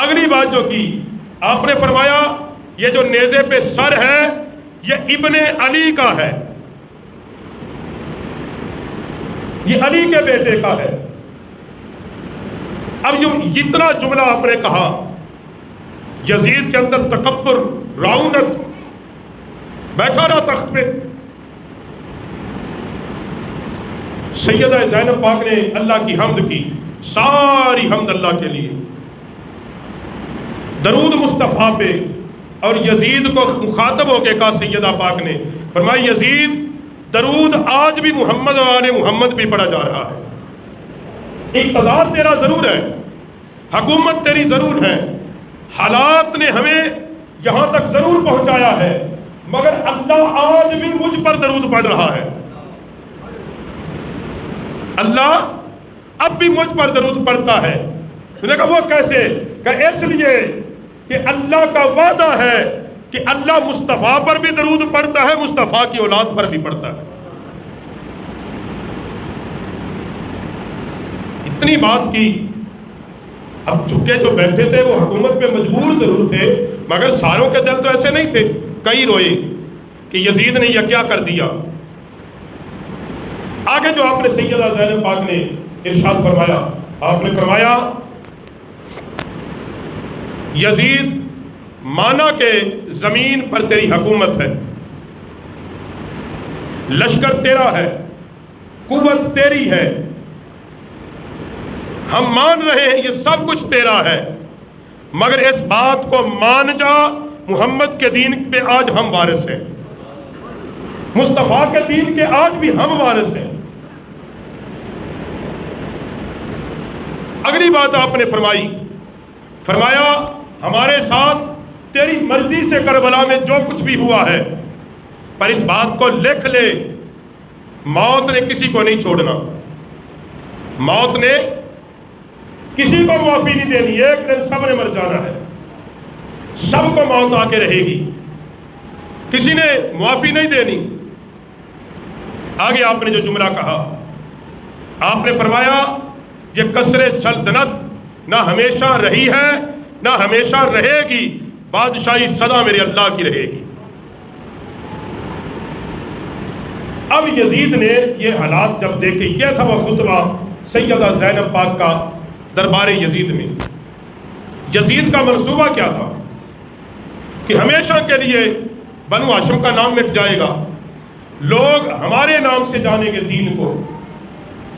اگلی بات جو کی آپ نے فرمایا یہ جو نیزے پہ سر ہے یہ ابن علی کا ہے، یہ علی کے بیٹے کا ہے۔ اب جو اتنا جملہ آپ نے کہا، یزید کے اندر تکبر، رعونت، بیٹھا رہا تخت پہ۔ سیدہ زینب پاک نے اللہ کی حمد کی، ساری حمد اللہ کے لیے، درود مصطفیٰ پہ، اور یزید کو مخاطب ہو کے کہا سیدہ پاک نے، فرمایا یزید درود آج بھی محمد و آل محمد بھی پڑھا جا رہا ہے، اقتدار تیرا ضرور ہے، حکومت تیری ضرور ہے، حالات نے ہمیں یہاں تک ضرور پہنچایا ہے، مگر اللہ آج بھی مجھ پر درود پڑھ رہا ہے، اللہ اب بھی مجھ پر درود پڑھتا ہے۔ تو نے کہا وہ کیسے؟ کہ اس لیے کہ اللہ کا وعدہ ہے کہ اللہ مصطفیٰ پر بھی درود پڑھتا ہے، مصطفیٰ کی اولاد پر بھی پڑھتا ہے۔ اتنی بات کی۔ اب چکے جو بیٹھے تھے وہ حکومت پہ مجبور ضرور تھے، مگر ساروں کے دل تو ایسے نہیں تھے، کئی روئے کہ یزید نے یہ کیا کر دیا۔ آگے جو آپ نے سیدہ زینب پاک نے ارشاد فرمایا، آپ نے فرمایا یزید مانا کہ زمین پر تیری حکومت ہے، لشکر تیرا ہے، قوت تیری ہے، ہم مان رہے ہیں یہ سب کچھ تیرا ہے، مگر اس بات کو مان جا محمد کے دین پہ آج ہم وارث ہیں، مصطفیٰ کے دین کے آج بھی ہم وارث ہیں۔ اگلی بات آپ نے فرمایا ہمارے ساتھ تیری مرضی سے کربلا میں جو کچھ بھی ہوا ہے، پر اس بات کو لکھ لے، موت نے کسی کو نہیں چھوڑنا، موت نے کسی کو معافی نہیں دینی، ایک دن سب نے مر جانا ہے، سب کو موت آ کے رہے گی، کسی نے معافی نہیں دینی۔ آگے آپ نے جو جملہ کہا، آپ نے فرمایا یہ قصر سلطنت نہ ہمیشہ رہی ہے نہ ہمیشہ رہے گی، بادشاہی سدا میرے اللہ کی رہے گی۔ اب یزید نے یہ حالات جب دیکھے، یہ تھا وہ خطبہ سیدہ زینب پاک کا دربار یزید میں۔ یزید کا منصوبہ کیا تھا کہ ہمیشہ کے لیے بنو ہاشم کا نام مٹ جائے گا، لوگ ہمارے نام سے جانیں گے دین کو۔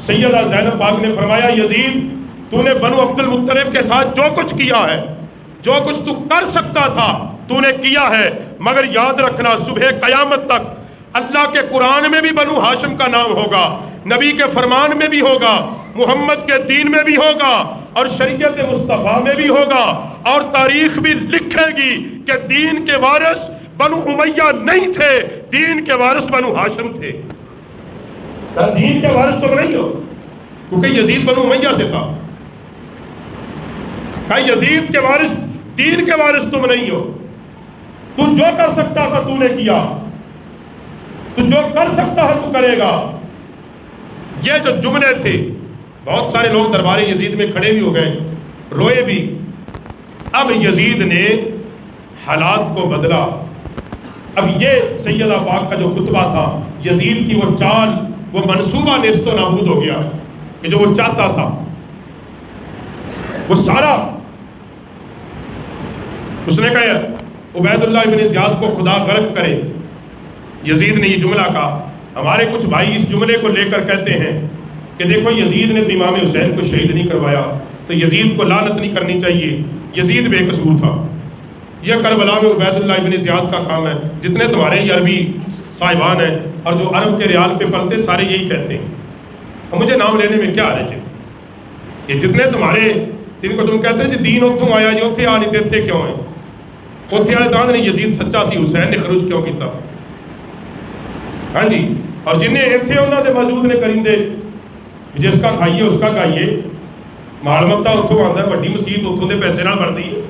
سیدہ زینب پاک نے فرمایا یزید تو نے بنو عبد المطلب کے ساتھ جو کچھ کیا ہے، جو کچھ تو کر سکتا تھا تو نے کیا ہے، مگر یاد رکھنا صبح قیامت تک اللہ کے قرآن میں بھی بنو ہاشم کا نام ہوگا، نبی کے فرمان میں بھی ہوگا، محمد کے دین میں بھی ہوگا، اور شریعت مصطفیٰ میں بھی ہوگا، اور تاریخ بھی لکھے گی کہ دین کے وارث بنو امیہ نہیں تھے، دین کے وارث بنو ہاشم تھے۔ دین کے وارث تم نہیں ہو، کیونکہ یزید بنو امیہ سے تھا، کہ یزید کے وارث، دین کے وارث تم نہیں ہو، تو جو کر سکتا تھا تو نے کیا، تو جو کر سکتا ہے تو کرے گا۔ یہ جو جملے تھے، بہت سارے لوگ دربار یزید میں کھڑے بھی ہو گئے، روئے بھی۔ اب یزید نے حالات کو بدلا۔ اب یہ سیدہ پاک کا جو خطبہ تھا، یزید کی وہ چال، وہ منصوبہ نیست و نابود ہو گیا کہ جو وہ چاہتا تھا، وہ سارا اس نے کہا عبید اللہ ابن زیاد کو خدا غرق کرے۔ یزید نے یہ جملہ کہا، ہمارے کچھ بھائی اس جملے کو لے کر کہتے ہیں کہ دیکھو یزید نے تو امام حسین کو شہید نہیں کروایا، تو یزید کو لعنت نہیں کرنی چاہیے، یزید بے قصور تھا، یہ کربلا میں عبید اللہ ابن زیاد کا کام ہے۔ جتنے تمہارے یہ عربی صاحبان ہیں اور جو عرب کے ریال پہ پڑھتے سارے یہی کہتے ہیں، اور مجھے نام لینے میں کیا حرج ہے، یہ جتنے تمہارے جن کو تم کہتے ہیں جی دین اتھوں آیا جی اتھے آ نہیں تے تھے کیوں ہیں، اتھے آنے دان نے یزید سچا سی، حسین نے خروج کیوں کیتا، ہاں جی، اور جنہیں اتھے انہوں نے موجود نے کریندے جس کا کھائیے اس کا کھائیے، مال متا اتھوں آندا ہے، بڑی مسجد اتھوں دے پیسے نال بن دی ہے،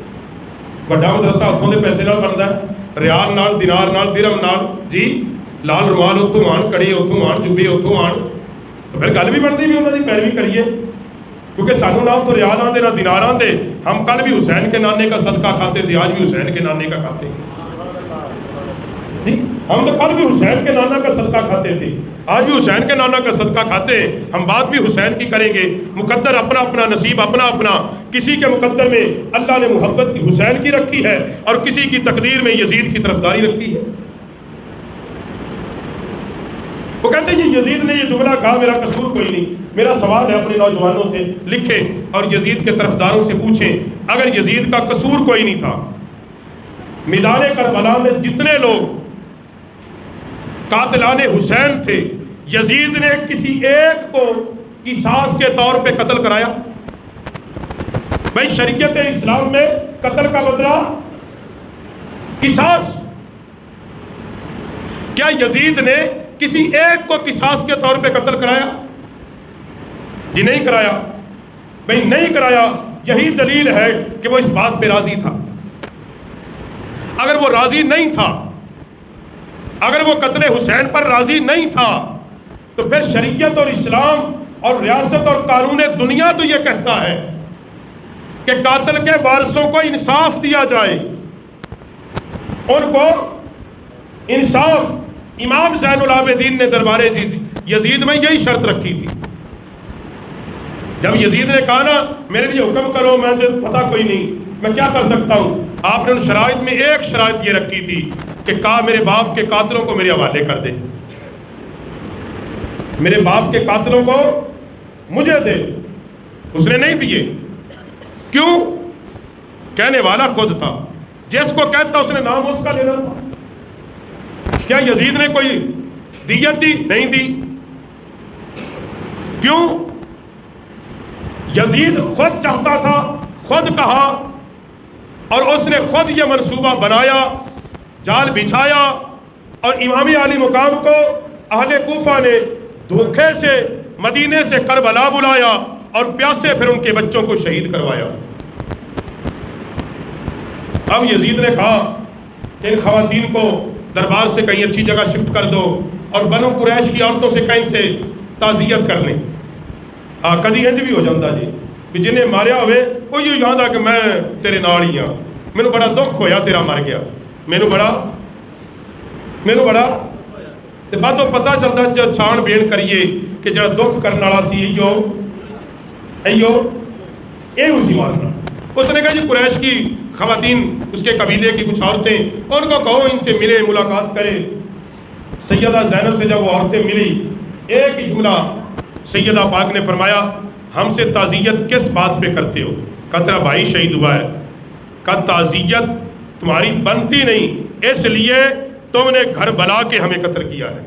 بڑا مدرسہ اتھوں دے پیسے نال بندا ہے، ریال نال، دینار نال، درہم نال، جی لال رومال اتھوں آن، کڑے اتھوں آن، جبے اتھوں آن، تو پھر گل بھی بنتی بھی انہوں نے پیروی کریے۔ کیونکہ سانو نہ تو ریال آندے نہ دینار آندے، ہم کل بھی حسین کے نانے کا صدقہ کھاتے تھے، آج بھی حسین کے نانے کا کھاتے ہیں۔ ہم تو کل بھی حسین کے نانا کا صدقہ کھاتے تھے، آج بھی حسین کے نانا کا صدقہ کھاتے ہیں، ہم بات بھی حسین کی کریں گے۔ مقدر اپنا اپنا، نصیب اپنا اپنا، کسی کے مقدر میں اللہ نے محبت کی حسین کی رکھی ہے اور کسی کی تقدیر میں یزید کی طرفداری رکھی ہے۔ وہ کہتے ہیں یہ یزید نے یہ جملہ کہا، میرا قصور کوئی نہیں۔ میرا سوال ہے اپنے نوجوانوں سے، لکھیں اور یزید کے طرفداروں سے پوچھیں، اگر یزید کا قصور کوئی نہیں تھا، میدان کربلا میں جتنے لوگ قاتلان حسین تھے، یزید نے کسی ایک کو قصاص کے طور پہ قتل کرایا؟ بھائی شریعت اسلام میں قتل کا بدلہ قصاص، کیا یزید نے کسی ایک کو قصاص کے طور پہ قتل کرایا؟ جی نہیں کرایا۔ بھائی نہیں کرایا، یہی دلیل ہے کہ وہ اس بات پہ راضی تھا۔ اگر وہ راضی نہیں تھا، اگر وہ قتل حسین پر راضی نہیں تھا، تو پھر شریعت اور اسلام اور ریاست اور قانون دنیا تو یہ کہتا ہے کہ قاتل کے وارثوں کو انصاف دیا جائے، ان کو انصاف۔ امام زین العابدین نے دربار یزید میں یہی شرط رکھی تھی۔ جب یزید نے کہا نا میرے لیے حکم کرو، میں پتہ کوئی نہیں، میں کیا کر سکتا ہوں، آپ نے ان شرائط میں ایک شرائط یہ رکھی تھی کہ کہا میرے باپ کے قاتلوں کو میرے حوالے کر دے، میرے باپ کے قاتلوں کو مجھے دے۔ اس نے نہیں دیے، کیوں؟ کہنے والا خود تھا، جس کو کہتا اس نے نام اس کا لینا تھا۔ کیا یزید نے کوئی دیت دی؟ نہیں دی۔ کیوں؟ یزید خود چاہتا تھا، خود کہا، اور اس نے خود یہ منصوبہ بنایا، جال بچھایا، اور امام عالی مقام کو اہل کوفہ نے دھوکے سے مدینے سے کربلا بلایا اور پیاسے پھر ان کے بچوں کو شہید کروایا۔ اب یزید نے کہا کہ ان خواتین کو دربار سے کہیں اچھی جگہ شفٹ کر دو اور بنو قریش کی عورتوں سے کہیں سے تعزیت کر لیں۔ کدی انج بھی ہو جاتا جی کہ جنہیں ماریا ہوئے وہ یہ یاد آ کہ میں تیرے نال ہی ہاں، مینوں بڑا دکھ ہویا تیرا مر گیا، مینوں بڑا تے بعد تو پتہ چلتا جب چھان بین کریے کہ جڑا دکھ کرنے والا سی ایو سی مارنا۔ اس نے کہا جی قریش کی خواتین، اس کے قبیلے کی کچھ عورتیں، ان کو کہو ان سے ملے، ملاقات کرے۔ سیدہ زینب سے جب وہ عورتیں ملی، ایک ہی جملہ سیدہ پاک نے فرمایا، ہم سے تعزیت کس بات پہ کرتے ہو؟ کہا تیرا بھائی شہید ہوا ہے۔ کہا تعزیت تمہاری بنتی نہیں، اس لیے تم نے گھر بلا کے ہمیں قتل کیا ہے۔